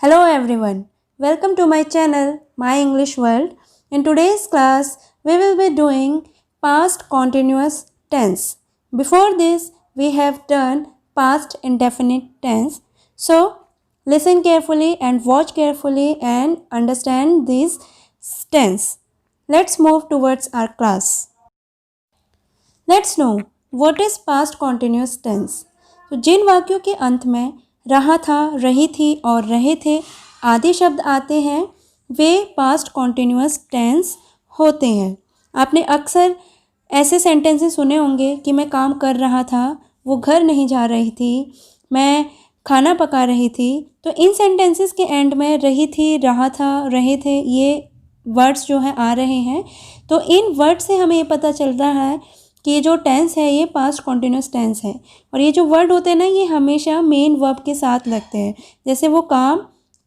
Hello everyone, welcome to my channel My English World. In today's class, we will be doing past continuous tense. Before this, we have done past indefinite tense. So, listen carefully and watch carefully and understand this tense. Let's move towards our class. Let's know what is past continuous tense. तो जिन वाक्यों के अंत में रहा था, रही थी और रहे थे आदि शब्द आते हैं वे पास्ट कॉन्टिन्यूस टेंस होते हैं। आपने अक्सर ऐसे सेंटेंसेस सुने होंगे कि मैं काम कर रहा था, वो घर नहीं जा रही थी, मैं खाना पका रही थी। तो इन सेंटेंसेस के एंड में रही थी, रहा था, रहे थे ये वर्ड्स जो हैं आ रहे हैं। तो इन वर्ड से हमें ये पता चल रहा है कि ये जो टेंस है ये पास्ट कॉन्टिन्यूस टेंस है। और ये जो वर्ड होते हैं ना ये हमेशा मेन वर्ब के साथ लगते हैं। जैसे वो काम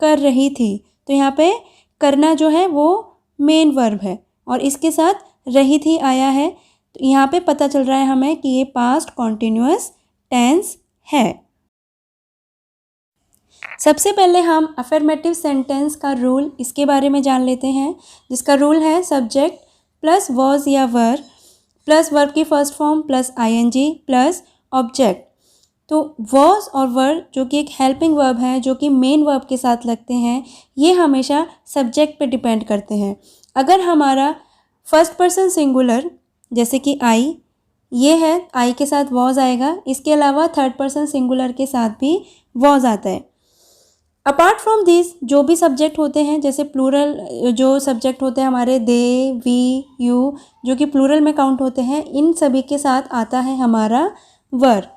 कर रही थी तो यहाँ पे करना जो है वो मेन वर्ब है और इसके साथ रही थी आया है। तो यहाँ पे पता चल रहा है हमें कि ये पास्ट कॉन्टिन्यूस टेंस है। सबसे पहले हम अफर्मेटिव सेंटेंस का रूल इसके बारे में जान लेते हैं, जिसका रूल है सब्जेक्ट प्लस वॉज या वर प्लस वर्ब की first form plus ING plus object. तो वॉज और वर जो कि एक हेल्पिंग वर्ब है जो कि मेन वर्ब के साथ लगते हैं, ये हमेशा सब्जेक्ट पे डिपेंड करते हैं। अगर हमारा फर्स्ट पर्सन सिंगुलर जैसे कि आई ये है, आई के साथ वॉज आएगा। इसके अलावा थर्ड पर्सन सिंगुलर के साथ भी वॉज आता है। अपार्ट फ्रॉम दिस जो भी सब्जेक्ट होते हैं, जैसे प्लूरल जो सब्जेक्ट होते हैं हमारे दे, वी, यू जो कि प्लूरल में काउंट होते हैं, इन सभी के साथ आता है हमारा वर।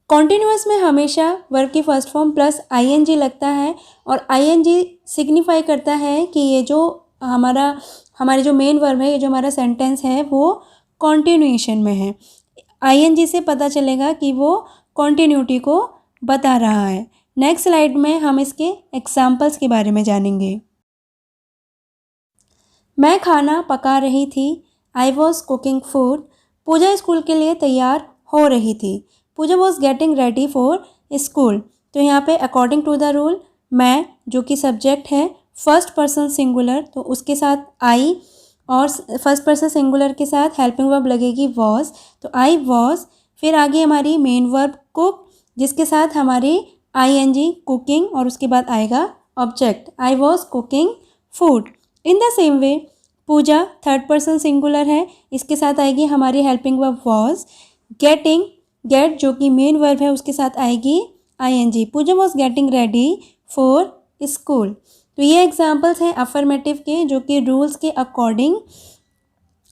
कॉन्टिन्यूअस में हमेशा वर्ब की फर्स्ट फॉर्म प्लस आईएनजी लगता है और आईएनजी सिग्निफाई करता है कि ये जो हमारी जो मेन वर्ब है, ये जो हमारा सेंटेंस है वो कॉन्टिन्यूएशन में है। आईएनजी से पता चलेगा कि वो कॉन्टिन्यूटी को बता रहा है। नेक्स्ट स्लाइड में हम इसके एग्जाम्पल्स के बारे में जानेंगे। मैं खाना पका रही थी, I was cooking food. Puja school के लिए तैयार हो रही थी, Puja was getting ready for school. तो यहाँ पे अकॉर्डिंग टू द रूल मैं जो कि सब्जेक्ट है फर्स्ट पर्सन सिंगुलर, तो उसके साथ आई और फर्स्ट पर्सन सिंगुलर के साथ हेल्पिंग वर्ब लगेगी वॉज। तो आई वॉज, फिर आगे हमारी मेन वर्ब कुक जिसके साथ हमारी आईएनजी कुकिंग और उसके बाद आएगा object I was cooking food. In the same way Puja third person singular है, इसके साथ आएगी हमारी helping verb was. Getting get जो कि मेन वर्ब है उसके साथ आएगी ING. Puja was getting ready for school. तो ये एग्जाम्पल्स हैं अफर्मेटिव के जो कि रूल्स के अकॉर्डिंग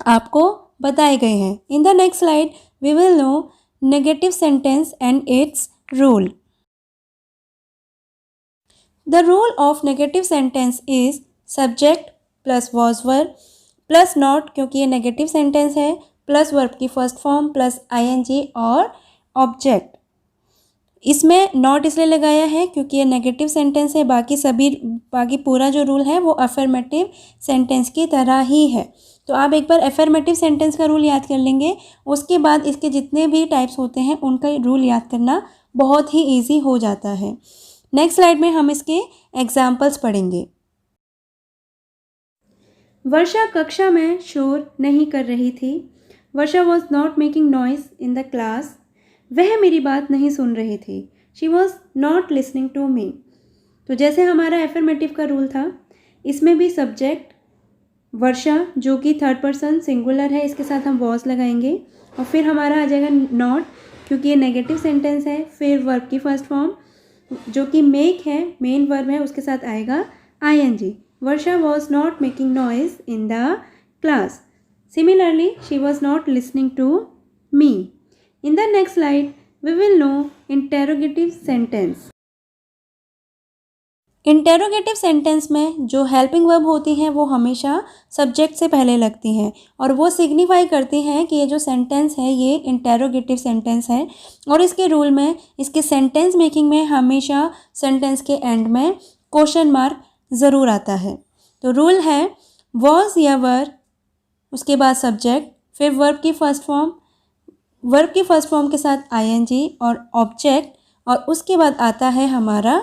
आपको बताए गए हैं। In the next slide we will know negative sentence and its rule. The rule of negative sentence is subject plus was verb plus not क्योंकि ये negative sentence है plus verb की first form plus ing और object। इसमें not इसलिए लगाया है क्योंकि ये negative sentence है, बाकी पूरा जो रूल है वो affirmative sentence की तरह ही है। तो आप एक बार affirmative sentence का रूल याद कर लेंगे, उसके बाद इसके जितने भी टाइप्स होते हैं उनका रूल याद करना बहुत ही ईजी हो जाता है। नेक्स्ट स्लाइड में हम इसके एग्जाम्पल्स पढ़ेंगे। वर्षा कक्षा में शोर नहीं कर रही थी, Varsha was not making noise in the class. वह मेरी बात नहीं सुन रही थी, she was not listening to me. तो जैसे हमारा एफर्मेटिव का रूल था, इसमें भी सब्जेक्ट वर्षा जो कि थर्ड पर्सन सिंगुलर है, इसके साथ हम वॉज लगाएंगे और फिर हमारा आ जाएगा नॉट क्योंकि ये नेगेटिव सेंटेंस है। फिर वर्ब की फर्स्ट फॉर्म जो कि मेक है, मेन वर्ब है, उसके साथ आएगा ING. Varsha was not making noise in the class. Similarly she was not listening to me. In the next slide we will know interrogative sentence. Interrogative sentence में जो helping verb होती हैं वो हमेशा सब्जेक्ट से पहले लगती हैं और वो सिग्निफाई करती हैं कि ये जो सेंटेंस है ये इंटेरोगेटिव सेंटेंस है। और इसके रूल में, इसके सेंटेंस मेकिंग में हमेशा सेंटेंस के एंड में क्वेश्चन मार्क ज़रूर आता है। तो रूल है वॉज या वर, उसके बाद सब्जेक्ट, फिर वर्ब की फर्स्ट फॉर्म के साथ आईएनजी और ऑब्जेक्ट और उसके बाद आता है हमारा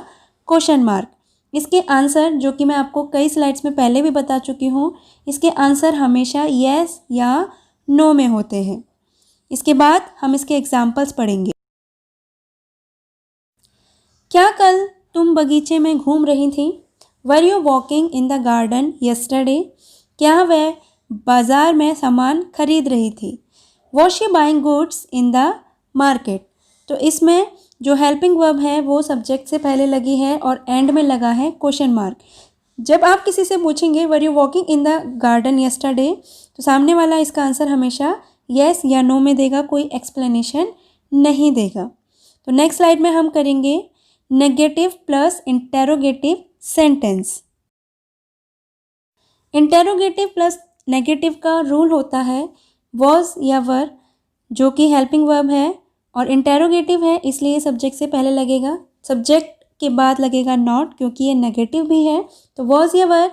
क्वेश्चन मार्क। इसके आंसर, जो कि मैं आपको कई स्लाइड्स में पहले भी बता चुकी हूँ, इसके आंसर हमेशा येस या नो में होते हैं। इसके बाद हम इसके एग्जाम्पल्स पढ़ेंगे। क्या कल तुम बगीचे में घूम रही थी? Were you walking in the garden yesterday? क्या वह बाजार में सामान खरीद रही थी? Was she buying goods in the market? तो इसमें जो हेल्पिंग वर्ब है वो सब्जेक्ट से पहले लगी है और एंड में लगा है क्वेश्चन मार्क। जब आप किसी से पूछेंगे were you walking in the garden yesterday, तो सामने वाला इसका आंसर हमेशा येस या नो में देगा, कोई एक्सप्लेनेशन नहीं देगा। तो नेक्स्ट स्लाइड में हम करेंगे negative plus interrogative sentence. Interrogative plus negative का रूल होता है वॉज या वर, जो कि हेल्पिंग वर्ब है, और इंटेरोगेटिव है इसलिए सब्जेक्ट से पहले लगेगा, सब्जेक्ट के बाद लगेगा नॉट क्योंकि ये नेगेटिव भी है। तो वॉज या वर,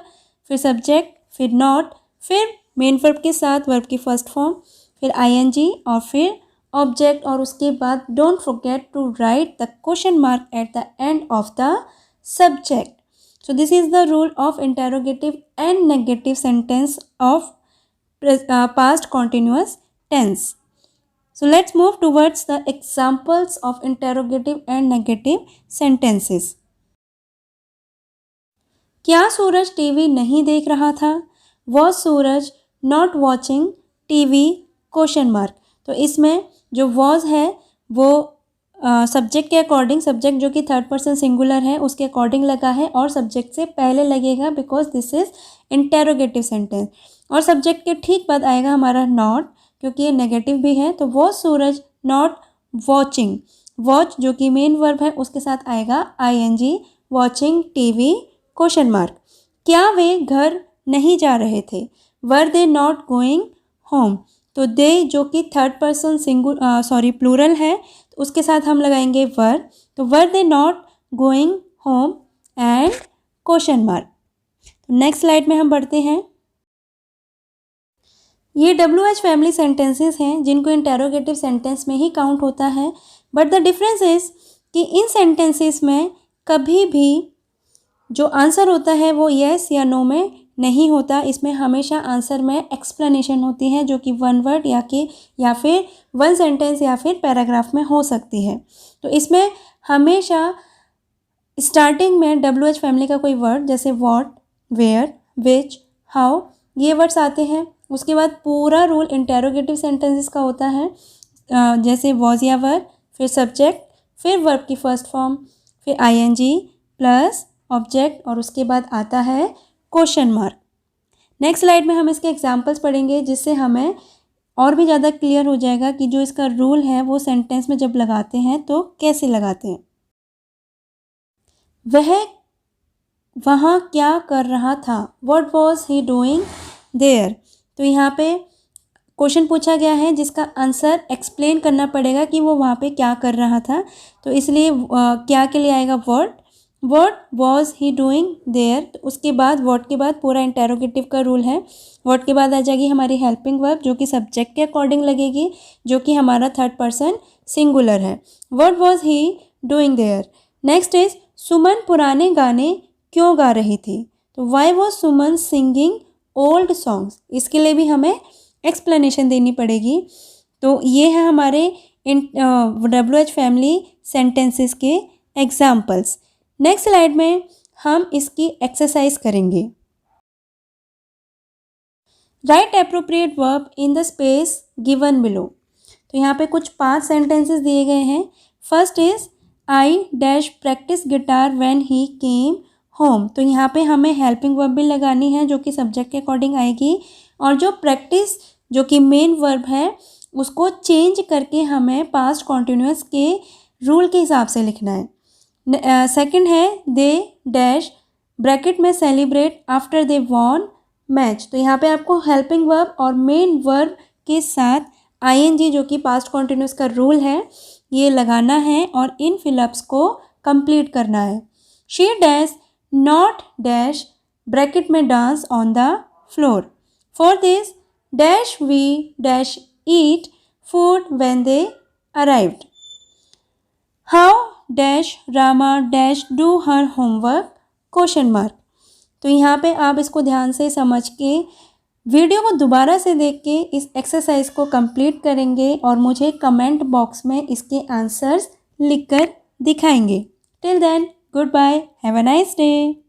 फिर सब्जेक्ट, फिर नॉट, फिर मेन वर्ब के साथ वर्ब की फर्स्ट फॉर्म, फिर आईएनजी और फिर ऑब्जेक्ट, और उसके बाद don't forget to write the question mark at the end of the subject. So this is the rule of interrogative and negative sentence of past continuous tense. So let's move towards the examples of interrogative and negative sentences. क्या सूरज TV नहीं देख रहा था? Was Suraj not watching TV? Question mark. तो इसमें जो was है वो सब्जेक्ट के अकॉर्डिंग, सब्जेक्ट जो कि थर्ड पर्सन सिंगुलर है उसके अकॉर्डिंग लगा है और सब्जेक्ट से पहले लगेगा because this is interrogative sentence, और सब्जेक्ट के ठीक बाद आएगा हमारा नॉट क्योंकि ये नेगेटिव भी है। तो वो सूरज नॉट वॉचिंग, वॉच जो कि मेन वर्ब है उसके साथ आएगा ING, watching TV question mark. क्या वे घर नहीं जा रहे थे? Were they not going home? तो दे जो कि थर्ड पर्सन प्लूरल है तो उसके साथ हम लगाएंगे वर. तो were they not going home and question mark. Next slide में हम बढ़ते हैं. ये WH फैमिली सेंटेंसेस हैं जिनको इंटेरोगेटिव सेंटेंस में ही काउंट होता है, बट द डिफरेंस इज कि इन सेंटेंसेस में कभी भी जो आंसर होता है वो येस या नो में नहीं होता. इसमें हमेशा आंसर में एक्सप्लेनेशन होती है जो कि वन वर्ड या फिर वन सेंटेंस या फिर पैराग्राफ में हो सकती है. तो इसमें हमेशा स्टार्टिंग में WH फैमिली का कोई वर्ड जैसे वॉट, वेयर, विच, हाउ ये वर्ड्स आते हैं. उसके बाद पूरा रूल इंटेरोगेटिव सेंटेंसेस का होता है जैसे वॉज या वर, फिर सब्जेक्ट, फिर वर्ब की फर्स्ट फॉर्म, फिर आईएनजी प्लस ऑब्जेक्ट और उसके बाद आता है क्वेश्चन मार्क. नेक्स्ट स्लाइड में हम इसके एग्जांपल्स पढ़ेंगे जिससे हमें और भी ज़्यादा क्लियर हो जाएगा कि जो इसका रूल है वो सेंटेंस में जब लगाते हैं तो कैसे लगाते हैं. वह वहाँ क्या कर रहा था? What was he doing there? तो यहाँ पे क्वेश्चन पूछा गया है जिसका आंसर एक्सप्लेन करना पड़ेगा कि वो वहाँ पे क्या कर रहा था. तो इसलिए क्या के लिए आएगा what was he doing there. तो उसके बाद व्हाट के बाद पूरा इंटेरोगेटिव का रूल है. व्हाट के बाद आ जाएगी हमारी हेल्पिंग वर्ब जो कि सब्जेक्ट के अकॉर्डिंग लगेगी जो कि हमारा थर्ड पर्सन सिंगुलर है. What was he doing there. Next is Suman पुराने गाने क्यों गा रही थी? तो why was Suman singing old songs. इसके लिए भी हमें एक्सप्लेनेशन देनी पड़ेगी. तो ये है हमारे WH फैमिली सेंटेंसेस के एग्जाम्पल्स. नेक्स्ट स्लाइड में हम इसकी एक्सरसाइज करेंगे. Right appropriate verb in the space given below. तो यहाँ पे कुछ 5 सेंटेंसेस दिए गए हैं. First is I dash practice guitar when he came home. तो यहाँ पे हमें हेल्पिंग वर्ब भी लगानी है जो कि सब्जेक्ट के अकॉर्डिंग आएगी, और जो प्रैक्टिस जो कि मेन वर्ब है उसको चेंज करके हमें पास्ट कॉन्टिन्यूअस के रूल के हिसाब से लिखना है. सेकंड है दे डैश ब्रैकेट में celebrate after they won match. तो यहाँ पे आपको हेल्पिंग वर्ब और मेन वर्ब के साथ आईएनजी जो कि पास्ट कॉन्टिन्यूअस का रूल है ये लगाना है और इन फिलअप्स को कंप्लीट करना है. She dash not dash bracket में dance on the floor. For this dash we dash eat food when they arrived. How dash Rama dash do her homework question mark. तो यहाँ पे आप इसको ध्यान से समझ के वीडियो को दोबारा से देख के इस एक्सरसाइज को कंप्लीट करेंगे और मुझे कमेंट बॉक्स में इसके आंसर्स लिखकर दिखाएंगे। Till then, goodbye, have a nice day.